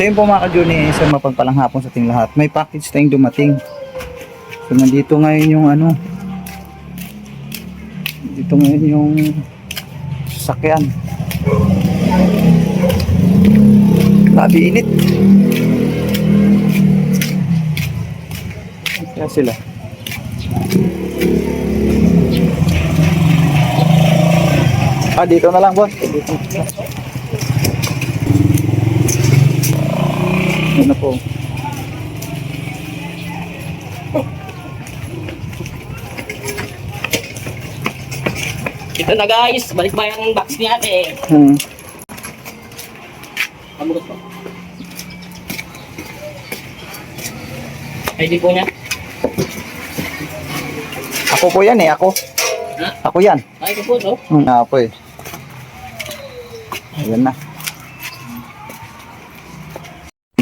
So yun po mga ka-journey, isang mapagpalang hapon sa ating lahat. May package tayong dumating. So nandito ngayon yung ano, dito ngayon yung sasakyan. Grabe init. Kaya sila. Dito na lang, boss. Dito na. Yun na po. Ito na guys, balik ba yung box ni ate? Pamugot po. ID po niya? Ako po yan ako. Ha? Ako yan. Ay, ito po to. Ako eh. Ayan na.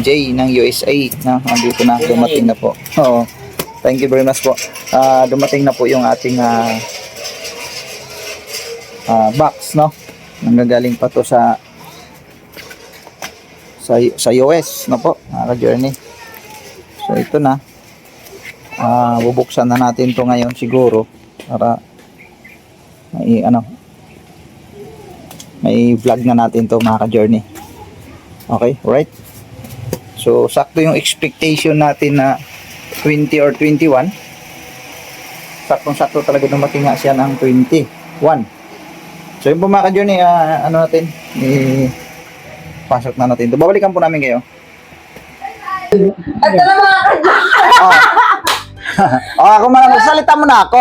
Jay ng USA na nandito na, dumating na po. Oo. Thank you very much po. Dumating na po yung ating box, no? Nanggagaling pa to sa US, no po, mga journey. So ito na. Bubuksan na natin to ngayon siguro para may vlog na natin to mga ka-journey. Okay, right? So sakto yung expectation natin na 20 or 21. Saktong-sakto talaga dumating nga siya ng 21. So yun po mga ka-journey, natin, pasok na natin to. Babalikan po namin kayo. Ito na mga Ako muna, magsalita muna ako.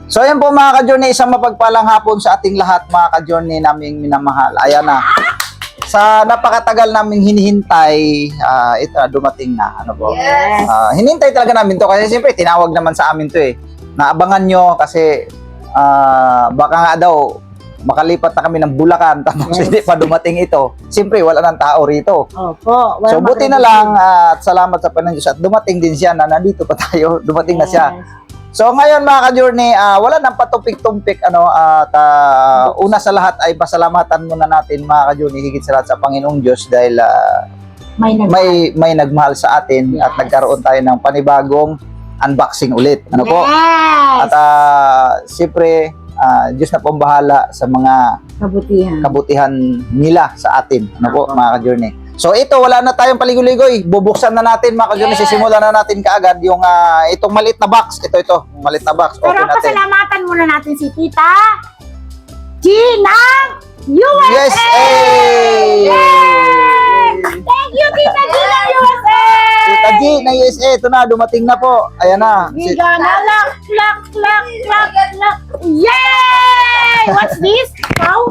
So yan po mga ka-journey, isang mapagpalang hapon sa ating lahat mga ka-journey naming minamahal. Ayan na. Sa napakatagal naming hinihintay, ito na, dumating na. Ano po? Yes. Hinintay talaga namin to kasi siyempre tinawag naman sa amin to eh. Naabangan nyo kasi baka nga daw makalipat na kami ng Bulacan tapos hindi pa dumating ito. Siyempre wala nang tao rito. Opo. So buti na lang at salamat sa Panginoon Diyos at dumating din siya na nandito pa tayo. Dumating na siya. So ngayon mga ka-journey, wala nang patumpik-tumpik at una sa lahat ay pasalamatan muna natin mga ka-journey higit sa lahat sa Panginoong Diyos dahil may nagmahal sa atin at nagkaroon tayo ng panibagong unboxing ulit. Ano po? At siyempre Diyos na po ang bahala sa mga kabutihan nila sa atin. Ano po mga ka-journey? So ito, wala na tayong paligoy-ligoy. Bubuksan na natin mga ka-journey. Sisimulan na natin kaagad yung itong maliit na box. Ito, maliit na box. Pero Open natin. pasalamatan muna natin si Tita G ng USA! Yay! Thank you, Tita G ng USA! Tita G na USA, ito na, dumating na po. Ayan na. Giga na lak. Yay! What's this? How?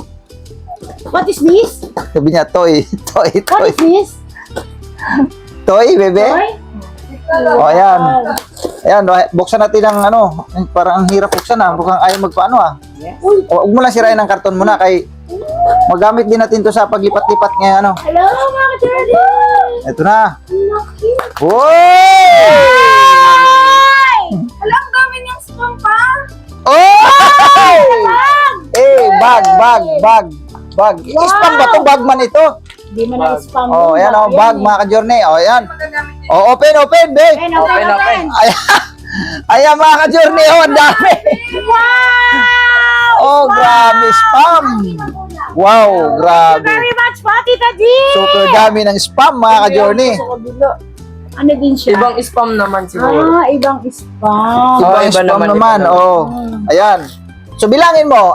What is this? Sabi niya, toy. What is this? Toy, bebe. Toy? O, ayan. Ayan, buksan natin ang parang ang hirap buksan mukhang ayaw magpaano Uy. Huwag mo lang sirain ang karton muna kay magamit din natin to sa paglipat-lipat ngayon Hello, mga Jordan! Ito na. Lucky! Wow! Hello, ang dami niyang spam pa! Oh! Bag. Wow. Spam ba to? Bag man ito. Hindi man na-spam. Ayan bag mga ka-journey. Ayan. Open, babe. Open. Ayan mga ka-journey. Ang dami. Wow! Grabe, spam. Wow, grabe. Thank you very much po, Tita G! Super dami ng spam mga ka-journey. Ano din siya? Ibang spam naman siguro. Ibang spam. Ibang spam naman. Ayan. So bilangin mo,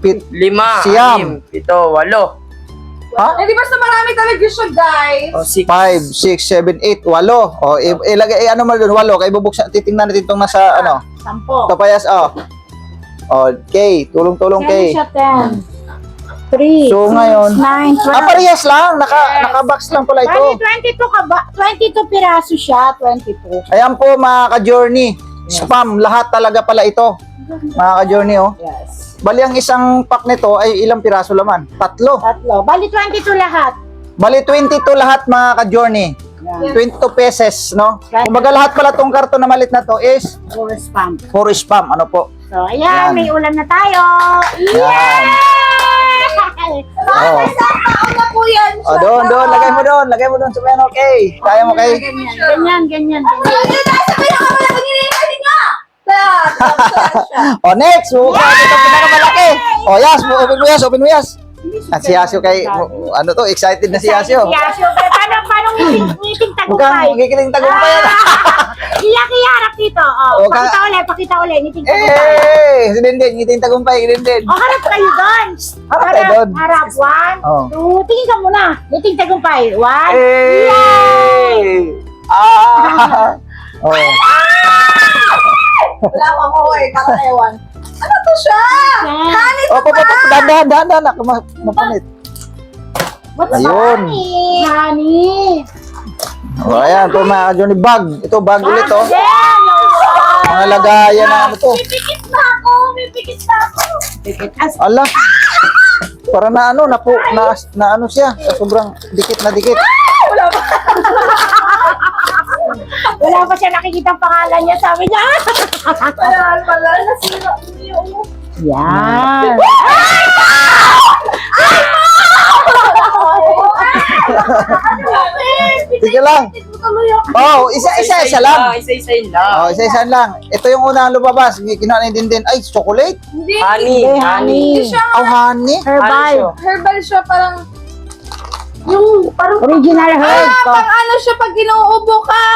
6, 5, Siyam. 6, 7, 8. Di ba sa marami talaga siya, guys? 6. 5, 6, 7, 8, 8. Ilagay, ano mo doon, 8. Kaya bubuksan, titingnan natin itong nasa, 10. Tapayas, K, tulong-tulong K. Siya 10. 3, So, ngayon, 9, 12. parehas lang, naka-box lang pala ito. 22 ka ba? 22 piraso siya, 22. Ayan po mga ka-journey, spam, lahat talaga pala ito. Mga ka-journey, Yes. Bali, ang isang pack nito ay ilang piraso laman? 3. Bali 22 lahat. Bali, 22 lahat mga ka-journey. 22 pesos, no? Kumbaga lahat pala tong karton na malit na to is Puro spam. for spam, ano po? So, ayan, Yan. may ulam na tayo. Yan. Yay! Oh. Saan na po yan? Oh, doon. Lagay mo doon sa pen, okay. Kaya mo, kay? Ganyan. Oh, next. Bubuksan natin itong pinakamalaki. Oh, Yas. Open mo, Yas. At si Yasio kay, ano to, excited na si Yasio. Paano ngiting Mukhang tagumpay? magigiling tagumpay yan. Iya, harap dito. Oh, Huwag ka- pakita ulit. Ngiting tagumpay. Si Dindin, ngiting tagumpay, Dindin. Oh, harap kayo doon. Harap tayo doon. Harap. 1, Oh. 2, tingin ka muna. Ngiting tagumpay. 1. Hey! Ah! Oh. Wala pa mo kakaewan. Ano to siya? Honey Oh, dahan, mapanit. What's Ayun. honey? Oh, ayan, ito mga Johnny bag. Ito, bag ulit, oh. Mga lagayan na ano to. Pipikit na ako. Ala. Para na ano, na ano siya. Sobrang dikit na dikit. Wala pa siya nakikita ang pangalan niya, sabi niya. Wala, nasira niyo. Yan. Sige lang. Oh, isa lang. Isa-isayin lang. Oh, isa lang. Ito yung unang lumabas. Kinain din. Ay, chocolate. Honey. Honey. Oh, honey. Herbal. Herbal siya, parang Original herb. pang ano siya pag inuubo ka.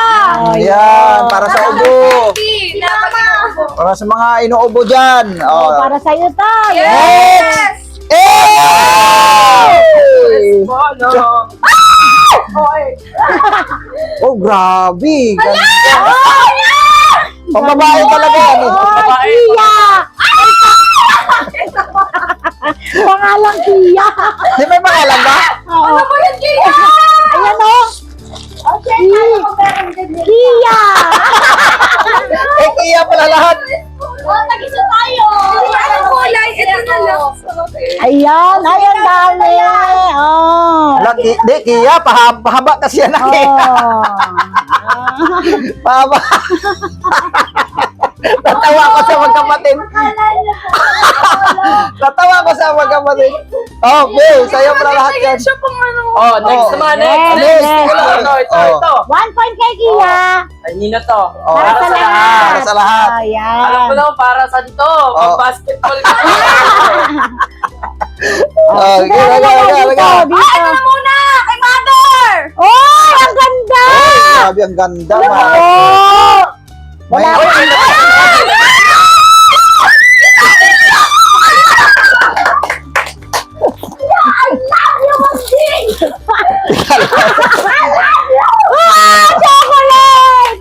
Ayan, para sa ubo. Hindi, na pag inuubo. Para sa mga inuubo dyan. Oh, Oh. para sa'yo to. Yes! Eh! Bolo. Oh, grabe. Ganda. Pambabae talaga yan. Eh. Oh, Kia! Pangalang Kia. Di may pangalan ba? Ano ba yun, Kia? Ayan o. Kia! Eh, kaya pala lahat. Tag-isa tayo. Anong kulay? Ito na lang. Ayan, dami. Oh. Laki, di, kaya, pahaba kasi yan. Oh. Pahaba. Natawa ko sa magkapatid. Natawa ko sa magkapatid. Oh, Bill, sa'yo pala lahat yan. Siya pang ano. Oh, next Oh. naman. Next. Next. Next. Ito. 1 point kay Kia. Ay, Nino to. Oh, Para sa lahat. Para sa lahat. Alam ko Ayan. naman para saan to. Pang basketball ka. Oh, lagay. Dito. Ano muna? Kay mother! Oh, ang ganda! Grabe, ang ganda. Oh! Wala May- pa. Chocolate!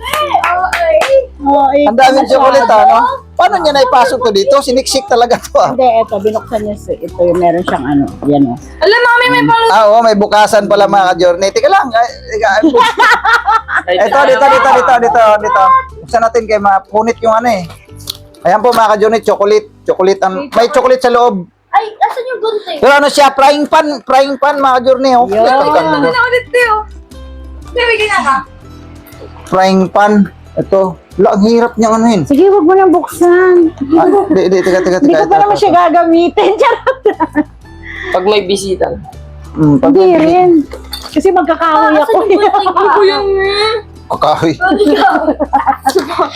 Oh, Ang daming chocolate, no? Paano niya naipasok to dito? Siniksik talaga to, ah. Hindi, ito, binuksan niya. Ito yung meron siyang ano. Yan o. Alam, mami, may pang... Ah, oo, may bukasan pala mga ka-journey. Teka lang. Ito, dito. Buksan natin kay mapunit yung ano eh. Ayan po mga ka-journey, chocolate. May chocolate sa loob. Ay, asan yung gunting? Pero ano siya, frying pan mga ka-journey. Oh. Yun. Ano na ulit tayo? Bibigyan na ka? Frying pan. Ito. Ang hirap niyang ano yun. Sige, huwag mo nang buksan. Ah, teka. Hindi ko pa naman siya gagamitin. Charot. Pag may bisita. Hindi rin. Kasi magkakahoy ako. Yung... Kakahoy.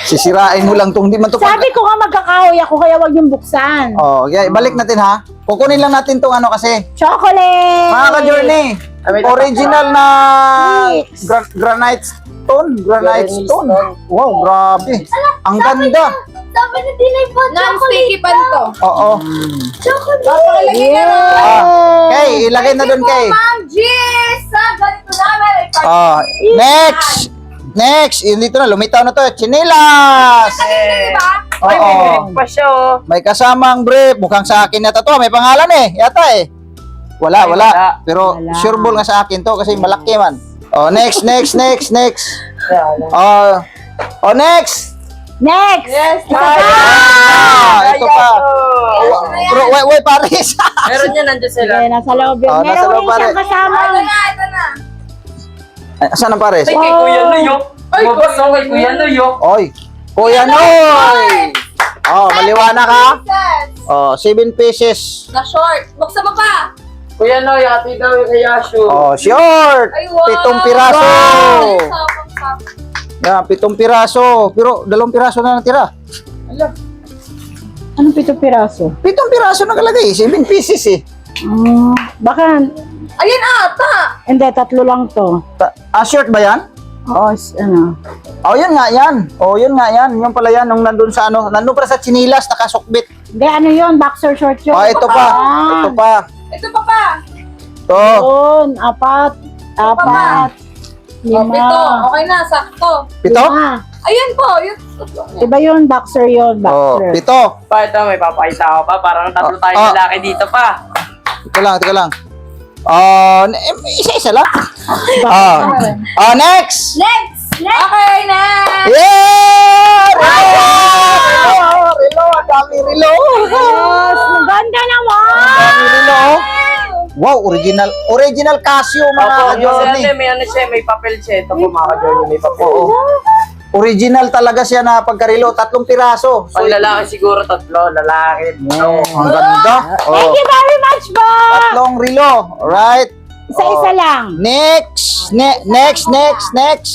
Sisirain mo lang tong di man to. Sabi ko nga magkakahoy ako, kaya huwag yung buksan. Oh, okay, balik natin ha. Kukunin lang natin tong ano kasi. Chocolate! Mga ka-journey, original na Mix. granite stone. Granite stone. Wow, grabe. Ang ganda. Sabi ni Dinay po, non-sticky pan to. Oo. Papakalagay na lang. Okay, ilagay na doon kay. Ma'am Gis, sa ganito namin. Next, yun dito na, lumitaw na to. Chinilas! Diba? Ay, may Oo. grip pa siya, oh. May kasamang brief. Mukhang sa akin na to. May pangalan eh. Yata eh. Wala. Ay, wala. Pero Wala. sure ball nga sa akin to kasi malaki man. Oh, next. Oh, next. Next! Yes, Ito pa. Bro, wait, Paris. Meron yan, nandiyan sila. Sige, nasa loob yun. Oh, nasa Meron loob, rin siyang pare. kasama. ito na. Asan ang Paris? Ay, kay Kuya Nuyo. Mabas ako kay Kuya Nuyo. Oy. Kuya Noy. Oh, maliwanag ka. Yes. Oh, 7 pieces. Na short. Buksan mo pa. Kuya Noy, ati daw yung kay Yashu. Oh, short. Ay, wow. 7 piraso. Sapang-sap. Yan, 7 piraso. Pero 2 piraso na natira. Anong 7 piraso? 7 piraso nakalagay. 7 pieces eh. Baka, Ayun ata. hindi, 3 lang to. Short ba yan? Oo, ano. Oh, yun nga yan. Oh, yun nga yan. Yung pala yan. Nung nandun sa ano. Nandun pala sa chinilas. Nakasukbit. Hindi, ano yun, boxer short yun. Oh, ito pa. Ito pa. Ito pa pa. Ito. Yun, 4. pa. 5. Oh, 7. Okay na, sakto. 7? Ayun po. Yun. Diba yun, boxer yun, Oh, boxer. 7. Pa, ito, may papakita ko pa. Parang tatlo tayo Ah. lalaki dito pa. Teka lang. Isa-isa lang. Next! Next. Okay, next. Yeah! Relo! Ang dami relo! Yes, maganda naman! Ang dami relo! Wow, original Casio mga Opo, kasi ka-Journey. may ano siya, may papel siya. Ito po mga ka-Journey, may papel. Oo. Original talaga siya na pagkarelo, 3 piraso. So, Pag lalaki siguro 3, lalaki. oh, ang ganda. Thank Oh, you very much, Bob! 3 relo. Alright. Isa-isa lang. Next! Next!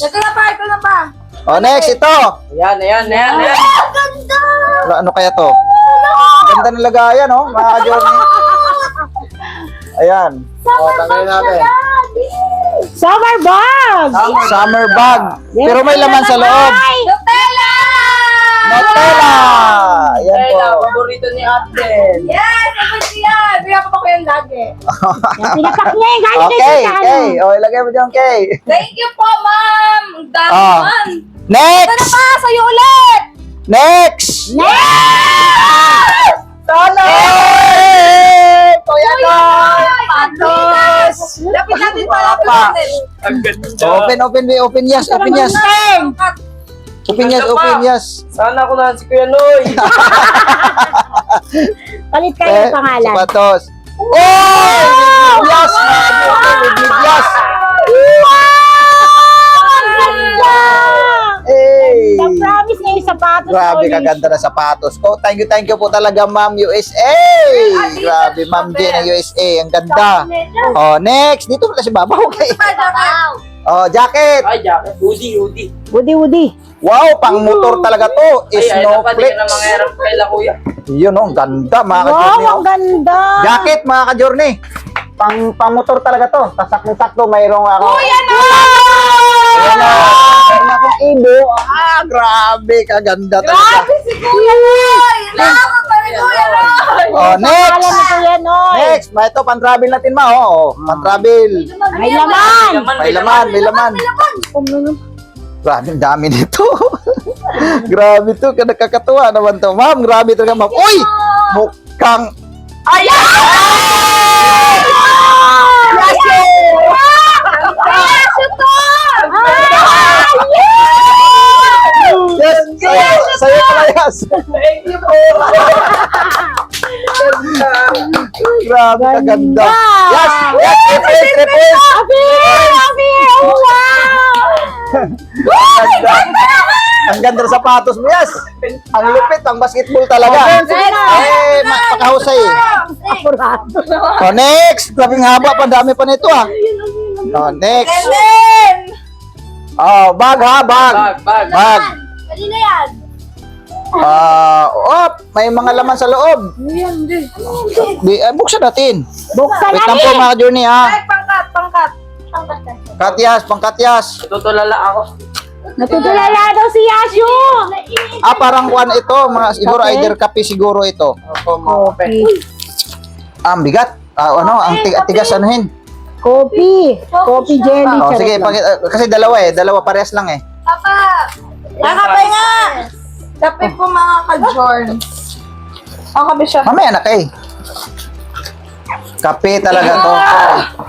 Ito na pa, ito na pa. Oh, next ito. Ayan. Ano kaya to? Ganda ng lagayan, oh, mga ka-Journey. Ayan. Oh, tanggalin natin. Summer bag! Summer bag. Pero may laman sa loob. Nutella! Nutella! Ayan Ay, po. paborito ni Ate. Yes, kapag yan. Bigyan ko pa ko yan lagi. Yan, pinapak niya yung galing Okay, sa okay. O, ilagay mo dyan, okay. Thank you po, ma'am. Ang dami Ah. man. Ito na Next! pa, sa'yo ulit. Next! Sana! Kuya Noy! Patos! Lapit natin pa, lapit natin. Ang ganda. Open yes. Open yes. Sana ako na si Kuya Noy. Palit kayo ng pangalan. Sapatos. Oh! Yes! Yes! Hey! Na-promise niya yung sapatos. Grabe, ulit. kaganda na sapatos ko. Thank you po talaga, Ma'am USA. Grabe, Ma'am J ng USA. Ang ganda. Oh, next. Dito pala si Baba. Okay. Oh, jacket. Ay, jacket. Hoodie. Woody. Wow, pang motor talaga to. Ay, ay, dapat di Snowflake. ka na mangyarap kaila, Kuya. Yun, oh, ang ganda, mga Wow, ka-journey. ang Oh. ganda. Jacket, mga ka-journey. Pang motor talaga to. Tasak-sakto, mayroong ako. Ayan o! Meron akong ibo. Grabe, kaganda talaga. Grabe si Kuya Noy! Lakot pa ni Kuya Noy! Oh, next! Pangalan ni Kuya Noy. Next, ito, pan-travel natin, ma. Oh, pan-travel. May laman. May laman. Grabe, ang dami nito. Grabe to, nakakatuwa naman to. Ma'am, grabe talaga, ma'am. Uy! Mukhang... Yes! Sa'yo pala, yes! Thank you po. Grabe, kaganda. Yes! Yes! Triple! Abi! Oh, wow! Ganda. Ang ganda ng sapatos mo, yes! Ang lupit, ang basketball talaga. Pakahusay eh. Apurado. Oh, next! Grabing haba pa, dami pa nito ah. Oh, next! And then, Oh, bag ha, bag. Bag. kanina yan. May mga laman sa loob. Buksan natin. Buksan Wait lang po natin. mga journey ha. Ay, pangkat. Pangkatyas. Tutulala ako. Natutulala daw si Yashu. Parang kuwan ito, mga siguro Kape? either kape siguro ito. Opo, mga kape. Ang bigat. Ang tigas anuhin. Coffee jelly. Oh, charot sige, lang. kasi dalawa parehas lang eh. Papa! Kakapay nga! Kape po mga ka-Jorn. Ang kape siya. Mamaya na kay. Kape talaga to.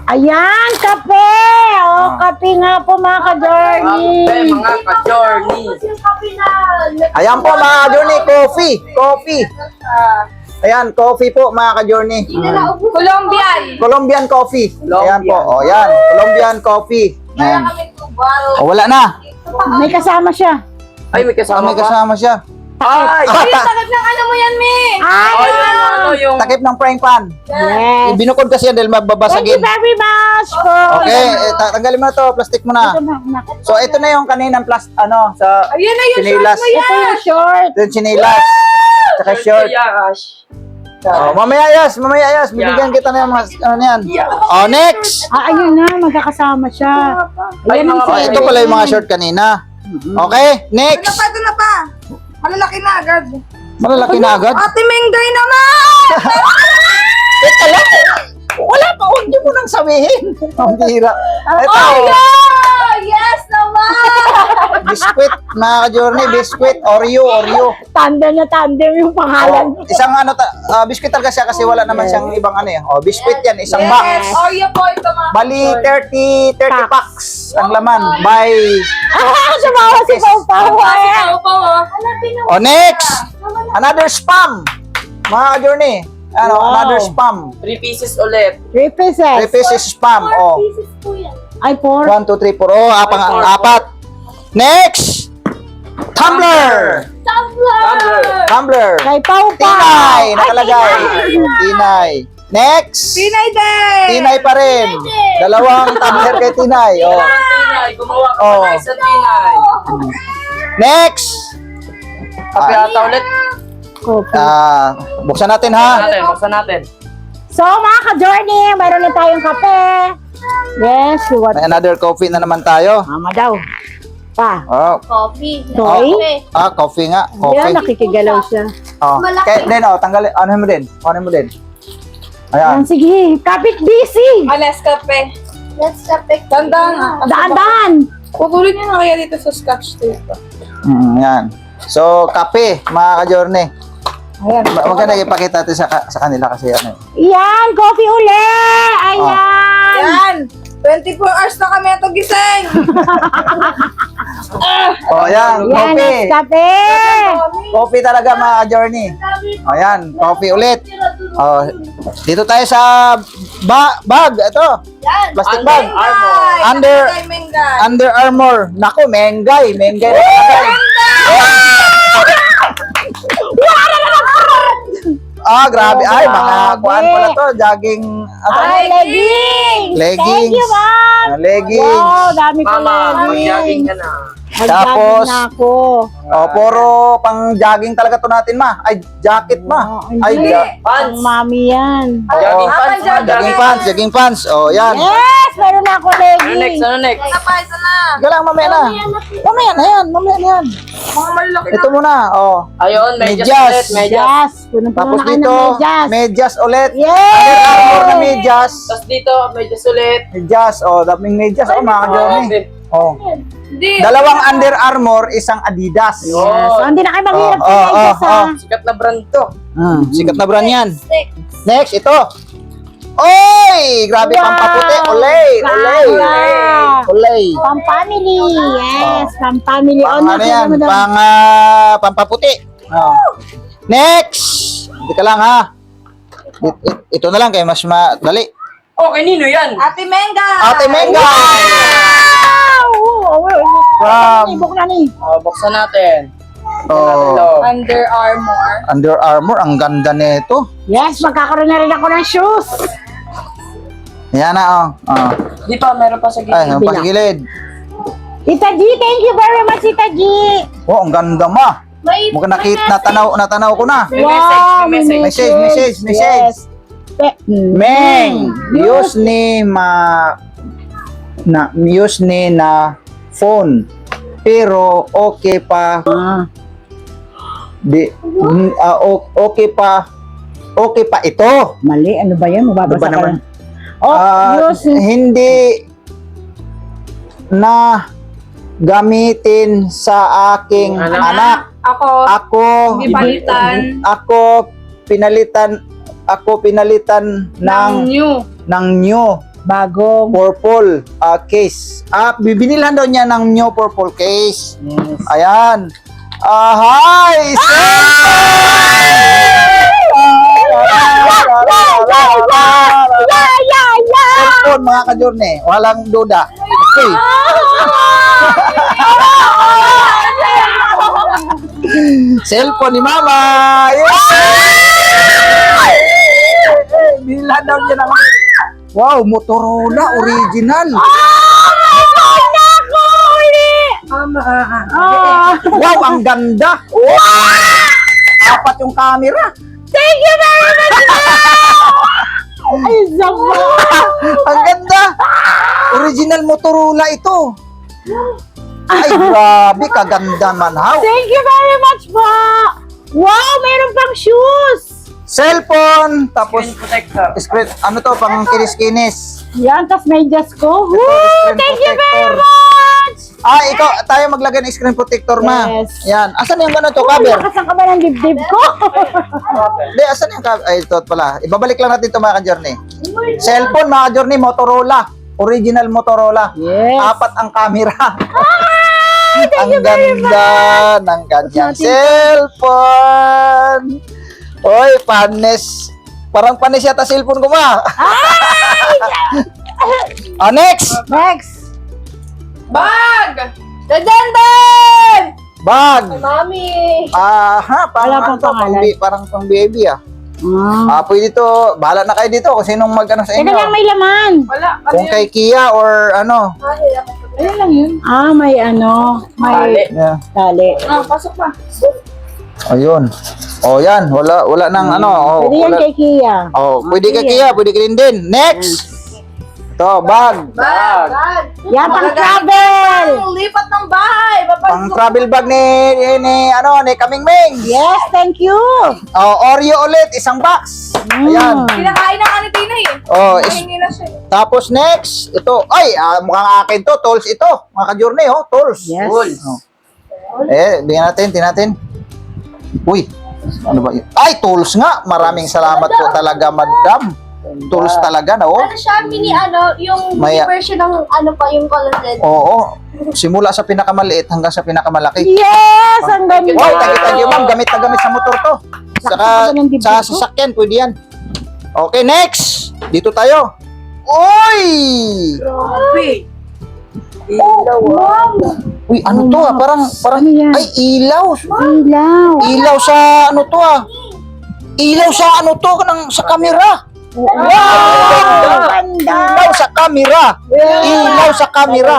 Ayan, kape. Kape nga po mga ka-journey. Mga ka-Journey. Yung kape na... Ayan po mga journey, coffee. Ayan, coffee po mga ka-journey. Colombian. Colombian coffee. Ayan po. Oh, yan. Colombian coffee. Ayan. Meron kami kubal. Oh, wala na. May kasama siya. Ay, may kasama May pa. kasama siya. Ay! Ay, yung tagat ng ano mo yan, Mi! Ay, Ay, yung ano, yung... Takip takip ng frying pan. Yes. Binukod kasi yan dahil Thank you mababasagin. very much for... Okay, tanggalin mo na to, plastic mo na. So ito na yung kaninang sa Ayan na yung Sinilas. short mo yan. Ito yung short. ito yung chinilas. Tsaka short. Oh, mamaya yas, bibigyan kita na yung mga yan. Oh, next. Ayun na, magkakasama siya. Ayan ang Oh, ito pala yung mga short kanina. Okay, next. Ito na pa. Malalaki na agad. Malalaki na agad. Ate Mengday naman! Teka lang. Wala pa, huwag niyo mo nang sabihin. Ang bira. Ito, Yeah! Yes naman! biskuit, mga ka-journey, biskuit, Oreo. Tandem na tandem yung pangalan. Oh, isang biskuit talaga siya kasi wala naman siyang ibang Oh, biskuit yan, isang Yes! box. Oreo po ito mga Bali, 30 packs ang laman. By, Sumawa si Pau Pau. oh, next. Another spam. Mga ka-journey. Wow. Another spam. 3 pieces ulit. 3 pieces. 3 pieces spam. Oh, Ay, 4. 1, 2, 3, 4. Oh, apat. Next. Tumbler. Tumbler. Kay Pau Pau. Tinay, Ay, nakalagay. Tinay. Tinay. Next. Pinay din! Tinay pa rin. Dalawang tumbler kay Tinay. Oh. Tinay, gumawa ka Oh. pa sa tinay. Next. Kape ata ulit. Coffee. Buksan natin ha. Buksan natin. So, mga ka-journey, mayroon na tayong kape. Yes, what? May another coffee na naman tayo. Mama daw. Pa. Oh. Coffee. Toy? Coffee nga. Yan, Coffee. nakikigalaw siya. Oh. Kaya din, tanggalin. Ano mo din? Ayan, Ayan. sige. Kapit busy. Nescafe. Nescafe. Tandaan. Daan-daan. Pupulin niyo na kaya dito sa scotch tape. Yan. So, kape, mga ka-journey. Ayan. Maganda ipakita natin sa kanila kasi ano. Yan, coffee uli. Ayan. Yan! 24 hours na kami ito gising! Oh, yan. Yan, Coffee. kape. Coffee talaga, mga ka-journey. Oh, yan. Coffee ulit. Oh, dito tayo sa bag. Ito. Yan! Plastic Under bag. Armour. Under- Mengday, Mengday. Under Armour. Naku, Mengay na nakalagay. Grabe. Ay, mga kuhaan pala to. Jogging. Ay, leggings. Leggings. Thank you, ma'am. Leggings. Wow, dami ko Mama, mag-jogging leggings. ka na. Tapos, Mag-jogging na ako. Oh, puro pang jogging talaga to natin, ma. Ay, jacket, ma. Oh, Ay, hindi. ja- Pants. Ang mami yan. Jogging pants. jogging pants. Oh, yan. Yes, meron na ako Ano leggings. next? Ano next? Ito na, ito na. Ika lang, mamaya na. Mamaya na yan. Mga malalaki na. Ito muna, oh. Ayun, medyas Medyas. ulit. Medyas. Yes, punong-puno Tapos na kayo dito, ng medyas. medyas ulit. Yes! Under Armour na medyas. Tapos dito, medyas ulit. Medyas, oh, daming medyas. Oh, mga journey. Oh. Hindi. Dalawang Under Armour, isang Adidas. Yes. So, hindi na kayo maghirap Oh, sa oh, medyas, oh, ha? Sikat na brand to. Sikat na brand yan. Stick. Next, ito. Oy! Grabe, Wow! pampaputi. Olay! Pang-family. Yes, pang-family. Pang ano yan? Pampaputi. Oh. Next! Hindi ka lang, ha? Ito na lang, kaya mas madali. Oh, kanino yan? Ate Menga! Ate Menga! From Ibok na ni. Oh, buksan natin. oh, Under Armour. Under Armour, ang ganda nito. Yes, magkakaroon na rin ako ng shoes. Yan na, oh. Di pa, meron pa sa Ay, gilid. ang pasigilid. Tita G, thank you very much, Tita G. Oh, ang ganda, ma. Mukhang natanaw ko na. May message, may message. Message. Yes. Meng, use ni na phone. Pero okay pa. Okay pa ito. Mali, ano ba yan? Mababasa Ano ba ka naman? lang. Oh, use. Hindi na gamitin sa aking anak. Ako. Ipalitan. Ako pinalitan ng new Bagong. purple case. Bibinilhan daw niya ng new purple case. Yes. Ayan. Hi! Cellphone, mga ka-journey. Walang duda. Okay. Cellphone ni Mama. Yes! Wala daw niya naman. Wow, Motorola original. Wow, ang ganda. Apat yung camera. Thank you very much, Ay, Zama! Ang ganda. Original Motorola ito. Ay, grabe, kaganda man, how. Thank you very much, po! Wow, meron pang shoes! Cellphone, tapos Screen protector. screen, ano to, pang kinis-kinis. Yan, tas medyas ko. Woo! screen Thank you very protector. much! Ikaw, tayo maglagay ng screen protector, ma. Yes. Yan. Asan yung ano to, Oh, cover? nakasan ka ba ng dibdib ko? Hindi, asan yung cover? Ay, ito pala. Ibabalik lang natin ito, mga ka-journey. Cellphone, mga ka-journey, Motorola. Original Motorola. Yes. Apat ang camera. Thank Ang you very ganda ng kanyang cellphone. Oy, panis. Parang panis yata cellphone ko, ma. Next. Next. Bag! Dadyan din! Bag. Mami! Wala Wala parang pang pangalan. parang pang baby, ah. Ah. Pwede to, bahala na kayo dito kung sinong mag-ano sa Teka inyo. lang, may laman. Wala. Kung kay Kia or ano. Ayun lang yun. May ano, may Yeah. tali. Pasok pa. Ayun. Yan, wala nang ano. Pwede yan Wala. kay Kia. Pwede kay Kia, pwede ka rin din. Next. Ito, bag. Bag! Yan, pang travel! Ang lipat ng bahay! Pang travel bag ni Kaming Ming. Yes, thank you! Oreo ulit, isang box. Ayan. Pinakain na kanitina eh. Hindi na siya. Tapos next, ito, mukhang akin to, tools ito. Mga ka-journey, tools. Yes. Tools. Bigyan natin, tinatin. Uy, ano ba yun? Ay, tools nga. Maraming salamat po talaga, madam. Tools talaga, no? Ano siya, yung May- mini version ng yung color red. Oo. Simula sa pinakamaliit hanggang sa pinakamalaki. Yes! Ang ganda! Wow, tagi-tagi ma'am. Gamit na gamit sa motor to. Saka Nakakaba ng dibdib sa ko. sasakyan, pwede yan. Okay, next. Dito tayo. Uy! Grabe! Uy, ano to Parang, Ano yan? ay, ilaw. Ilaw. Ilaw sa ano to Ilaw sa ano to, sa camera. Wow! Ganda! Ilaw sa camera. Ilaw sa camera.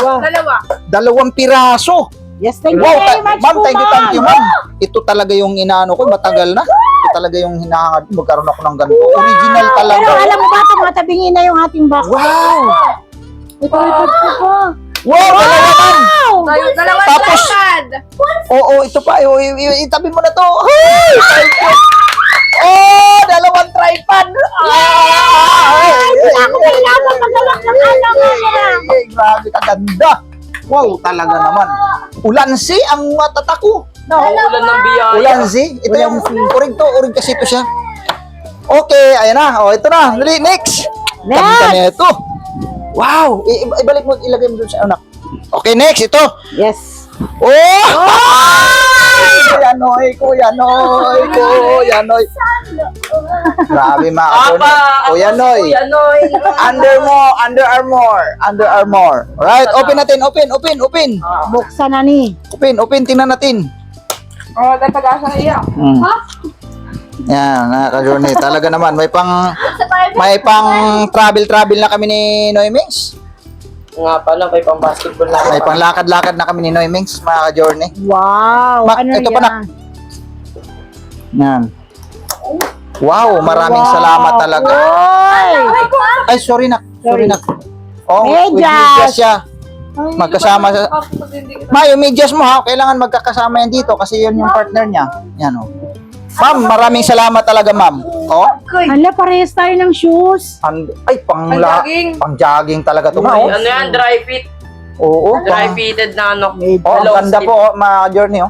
Dalawa. 2 piraso. Yes, thank you Wow, very much ma'am, po, thank you, ma'am. Ito talaga yung inaano ko, matagal na. Ito talaga yung hinahangad, magkaroon ako ng ganito. Original talaga. Pero alam mo ba, tumatabingin na yung ating box. Wow! Ito pa. Wow, dalawa man! Dalawa Tapos- tripod! Oo, ito pa. Itabi mo na to. Ay, tripod. Dalawang tripod. Ako kailangan magawak ng Grabe, kaganda. Wow, talaga naman. Ulansi ang matata ko. Ulan ng biyaya. Ulansi. Ito yung urig to. Urig kasi ito siya. Okay, ayan na. Ito na. Dali, next. Ganda na ito. Wow. Ibalik mo, ilagay mo dun sa anak. Okay, next. Ito. Yes. Kuya Noy. Grabe mga kapatid. Kuya Noy. Under Armour. Right, open natin. Open. Buksan na ni. Open, tingnan natin. Dahil pag-asa na iya. Yan, nakaka-journey. Talaga naman, may pang travel na kami ni Noy Mings. Nga pala, may pang basketball na. May pang lakad-lakad na kami ni Noy Mings, mga ka-journey. Wow. Ano Ito pa, yan? Yan. Wow, maraming salamat talaga. Ay, sorry nak. With medyas siya. Magkasama sa... Yung medyas mo kailangan magkakasama yan dito kasi yun yung partner niya. Yan Ma'am, maraming salamat talaga, ma'am. Hala, parehas tayo ng shoes. Pang jogging talaga to, ma'am. Ano yan, dry fit. Oo. Dry fitted na ano. Ang ganda po, mga journey,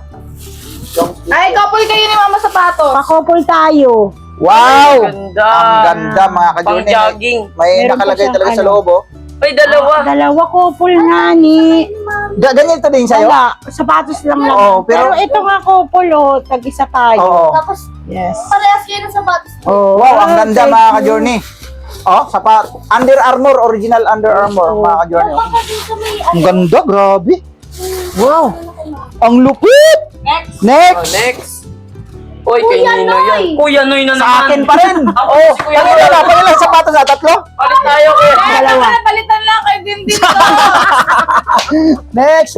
Ay, couple kayo ni Mama Sapatos. Pakopol tayo. Wow! Ganda. Ang ganda, mga Pang ka-journey. jogging. May Meron pa nakalagay siyang talaga sa ano. loob, Ay, dalawa. Dalawa couple nga ni. Ganyan ito din sa'yo? Wala, sapatos lang lang. Oo, pero, pero- ito nga couple, tag-isa tayo. Oo. Tapos, Yes. parehas kayo ng sapatos. Oh, Wow, ang ganda, thank mga you. ka-journey. Sapat. Under Armour, original Under Armour, mga ka-journey. Baka dito may Ang ganda, grabe. Wow. Ang lupit. Next. Oh, Next. next. Uy, kay Nino yan. Kuya Noy na naman. Sa akin pa rin. Oh, pangilan sapatos na, tatlo? Palit tayo kaya. Dalawa. Palitan lang kay Dindin to. Next.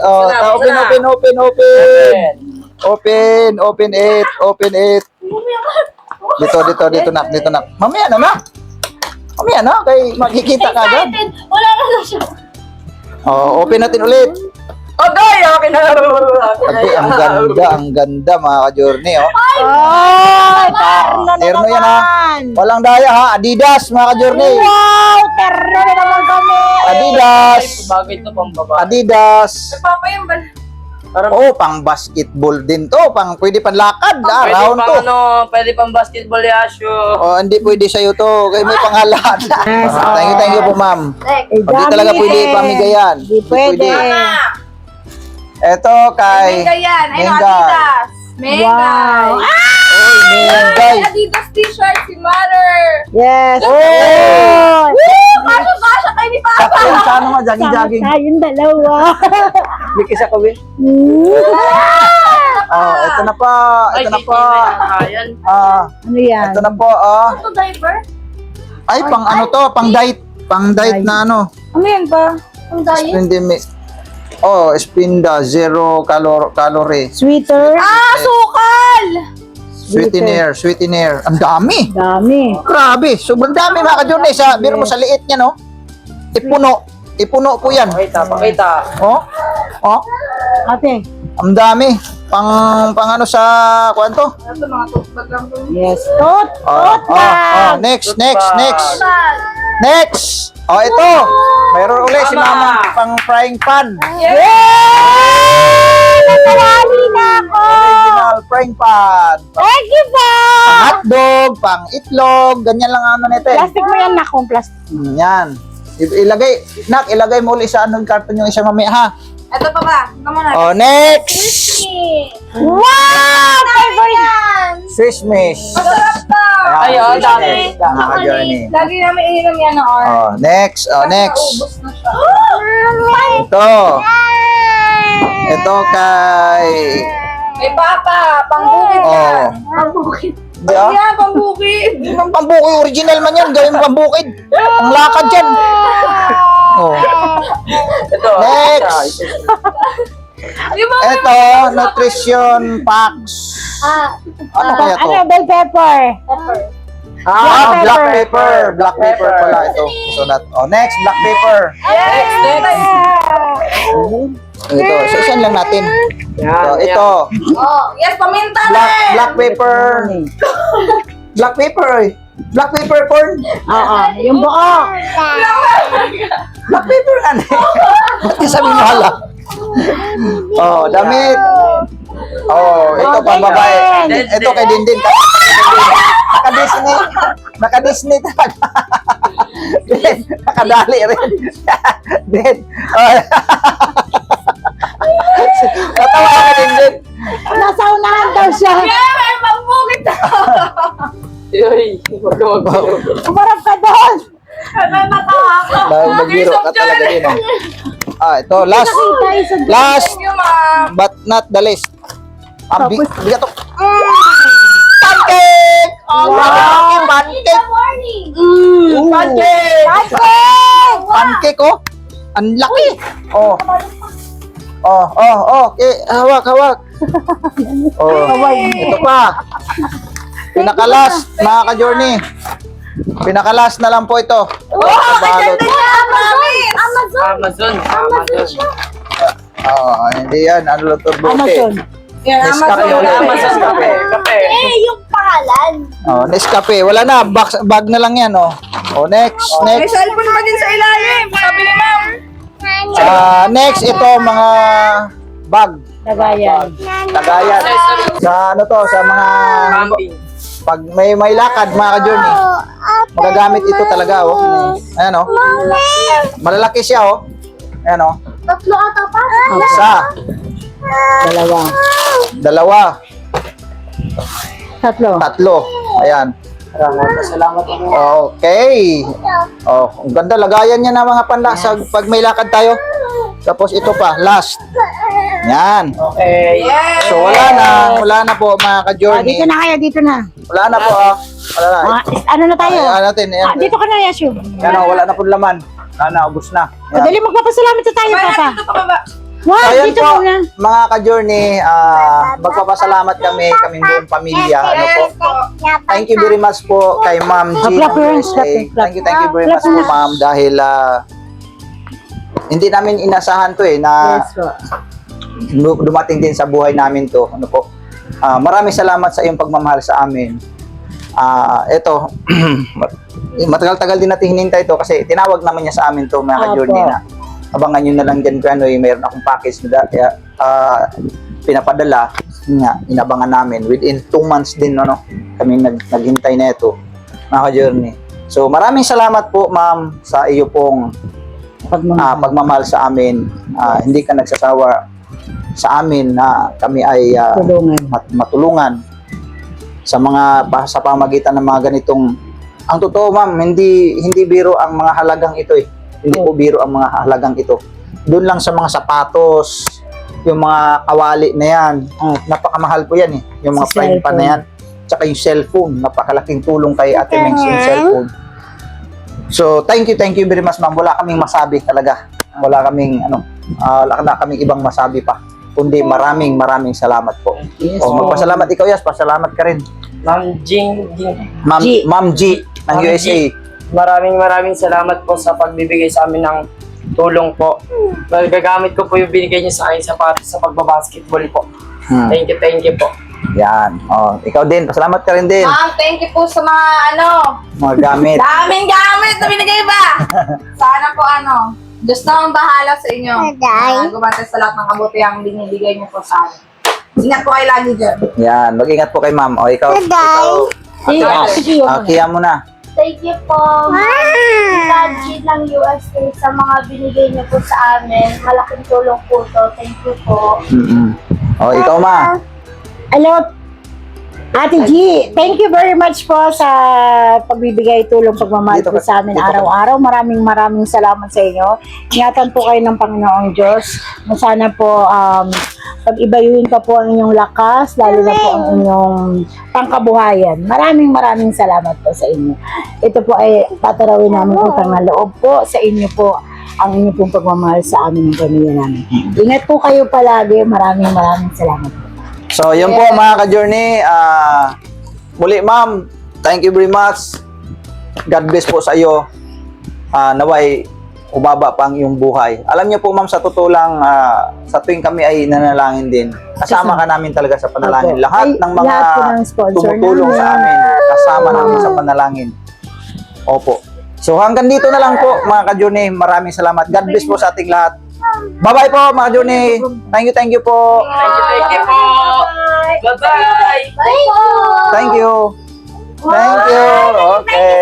Oh, open. Open it. Dito na. Mamaya na, kay makikita ka agad. Excited. Wala na lang siya. Oh, open natin ulit. Agay, akin na. Abi, ang ganda mga ka-journey, oh. Ay, terno na Terno yan, ha? naman. Walang daya, ha? Adidas, mga ka-journey. Wow, terno na naman kami. Adidas. Bagay to pang babae. Adidas. Papa yung bal. Oh, pang basketball din to. Pwede pang lakad, Pwede round pang to. pwede pang basketball yasyo. Oh, hindi pwede sa'yo to. Kaya may pangalan. Yes, Thank you po, ma'am. Next. Hindi talaga pwede pamigayan. Hindi pwede. Ito kay Mega yan. Ayun, Mengay. Adidas. Mega. Wow. Oy, Mengay. Adidas t-shirt si Mother. Yes. Oh! Kasha kay ni Papa. Sakyan, saan naman? Jogging. Tayong dalawa. Bikis ako, be. Oh, ito na pa. Ay, Ito na kay pa. Ayan. Ano yan? Ito na po, ah. Ito diaper? Ay, pang ano to? Pang diet. Pang diet na ano. Ano yan pa? Ang diet? Hindi, oh, Spinda, 0 calorie. Sweeter. Sukal! Sweetener. Ang dami. Dami. Grabe. Sobrang dami mga ka-journey. Biro mo sa liit niya, no? Ipuno po yan. Pakita. Oh? Ate. Ang dami. Pang ano sa kwanto? Ano mga toothbag lang to? Yes. Tot. Tot bag. Next. Bag. Next. Oh, ito. Mayroon ulit si Mama. Mama pang frying pan. Natawali na ako. Original frying pan. Thank you po. Pang hotdog, pang itlog, ganyan lang ano nito eh. Plastic mo yan, nakong plastic. Yan. Ilagay mo ulit sa anong karton yung isa mamaya, ha? Ito pa ba? Naman natin. Oh, next. Wow! Favorite. Swiss miss. Masarap to! Ayun, Swiss dami. miss. Mga ka-journey. Lagi namin ininom yan ng orange. Oh, next. Naubos na siya. Ito. Ito kay... May papa, pangbukid Oh. yan. Ang bukid. Di ah? Yan, pangbukid. Ang pambukid, original man yan. Gawin mo pambukid. Ang lakad yan. Oh. Ito. Next. Di ba? Ito, nutrition packs. Ano kaya to? Ano, bell pepper. Pepper. Black pepper. Black pepper pala ito. So next, black pepper. Next. Ito, so isan lang natin. So, ito, Oh. Yes, paminta black pepper. Black pepper eh. Black pepper corn. Oo, yung buo. Black pepper nga na eh. Ba't di sabi mo hala? Oh, damit. Oh, ito pang babae. Ito kay Dindin. Naka-Disney. Naka-Disney talaga. Din, nakadali rin. Din. Oh. Natawa ka Dindin. Nasa unahan daw siya. Yeah, may pangbukid to. Uy, wag. Umarap ka doon. May matawa ako. Dahil nagbiro ka talaga din. Ito, last. Nakita yung sa Last, Thank you, ma'am. but not the least. Ang bigat to. Pancake! Oh, Wow. pancake! Good morning. Pancake! Pancake, oh. Ang laki. Oh. Okay. Hawak. Oh, ito pa. Pinakalas, mga ka-journey. Pinakalas na lang po ito. Balot. Amazon. Hindi yan. Ano lang ito? Amazon. Yan, Nescafe Amazon. ulit. Amazon kape. Eh, yung pangalan. Oh, Nescafe. Wala na. Bag na lang yan, oh. Oh, next. May cellphone pa din sa ilalim. Sabi ni ma'am. Next, ito mga bag. Lagayan. Lagayan. Sa ano to, sa mga Camping. pag may lakad mga ka-journey. Magagamit ito talaga, oh. Ayan, oh. Malalaki siya, oh. Ayan, oh. Tatlo ata pa. Isa, dalawa, tatlo. Ayan. Salamat. Okay. Oh, ang ganda lagayan niya ng mga panlasag pag may lakad tayo. Tapos ito pa, last. Yan. Okay. Yes! So wala na po mga ka-journey. Dito na kayo, dito na. Wala na po Wala na. Ano na tayo? Ayan natin. Ayan. Dito ka na, Yashu. Yan wala na po laman. Ubos na. Yan. Dali, magpapasalamat sa tayo, Papa. Dito pa baba. Wow, So, ayan dito po, muna. mga ka-journey, magpapasalamat kaming buong pamilya. Ano po? Thank you very much po kay Ma'am G. ng USA. Thank you very much po, Ma'am, dahil hindi namin inasahan to na Yes po. dumating din sa buhay namin to. Ano po? Maraming salamat sa iyong pagmamahal sa amin. Ito, matagal-tagal din natin hinintay to kasi tinawag naman niya sa amin to, mga ka-journey, Opo. na abangan nyo na lang dyan kung mayroon akong package na kaya pinapadala nga, inabangan namin within 2 months din kami naghintay na ito, mga ka-journey. So maraming salamat po, Ma'am, sa iyo pong pagmamahal sa amin. Hindi ka nagsasawa sa amin na kami ay Tulungan. matulungan sa pamagitan ng mga ganitong. Ang totoo, Ma'am, hindi biro ang mga halagang ito Hindi po biro ang mga halagang ito. Doon lang sa mga sapatos, yung mga kawali na yan, napakamahal po yan yung mga Sa prime pan na yan. Tsaka yung cellphone, napakalaking tulong kay Ate Mengs yung cellphone. So, thank you very much, Ma'am. Wala kaming masabi talaga. Wala kaming ibang masabi pa. Kundi maraming salamat po. Yes, Magpasalamat ikaw, Yas. Pasalamat ka rin. Ma'am Jing. Ma'am G ng Ma'am USA. Maraming salamat po sa pagbibigay sa amin ng tulong po. Gagamit ko po yung binigay niyo sa akin sapatos sa pagbabasketball po. Thank you po. Yan. Ikaw din. Pasalamat ka rin din. Ma'am, thank you po sa mga Mga gamit. daming gamit na binigay ba? Sana po Diyos na ang bahala sa inyo. Gumantes sa lahat ng kabutihang binibigay niyo po sa akin. Ingat po kayo lagi dyan. Yan. Mag-ingat po kay Ma'am. Ikaw. Kiya mo na. Thank you po, G ng USA sa mga binigay niyo po sa amin. Malaking tulong po to. Thank you po. Ikaw, Ma. Hello, Ate G, thank you very much po sa pagbibigay tulong pagmamahal Dito po ka- sa amin dito ka. araw-araw. Maraming salamat sa inyo. Ingatan po kayo ng Panginoong Diyos. Sana po pag-ibayuhin pa po ang inyong lakas, lalo na po ang inyong pangkabuhayan. Maraming salamat po sa inyo. Ito po ay tatarawin namin utang na loob po sa inyo po ang inyong pong pagmamahal sa amin ng pamilya namin. Ingat po kayo palagi. Maraming salamat po. So, yun po mga ka-journey. Muli, Ma'am, thank you very much. God bless po sa iyo. Naway, umaba pa ang iyong buhay. Alam niyo po, Ma'am, sa totoo lang, sa tuwing kami ay nanalangin din, kasama ka namin talaga sa panalangin. Opo. Lahat Ay, ng mga lahat po ng sponsor tumutulong namin. sa amin, kasama namin sa panalangin. Opo. So, hanggang dito na lang po, mga ka-journey. Maraming salamat. God bless po sa ating lahat. Bye-bye po, mga ka-journey. Thank you po. Thank you po. Bye-bye. Bye po! Thank you. Okay.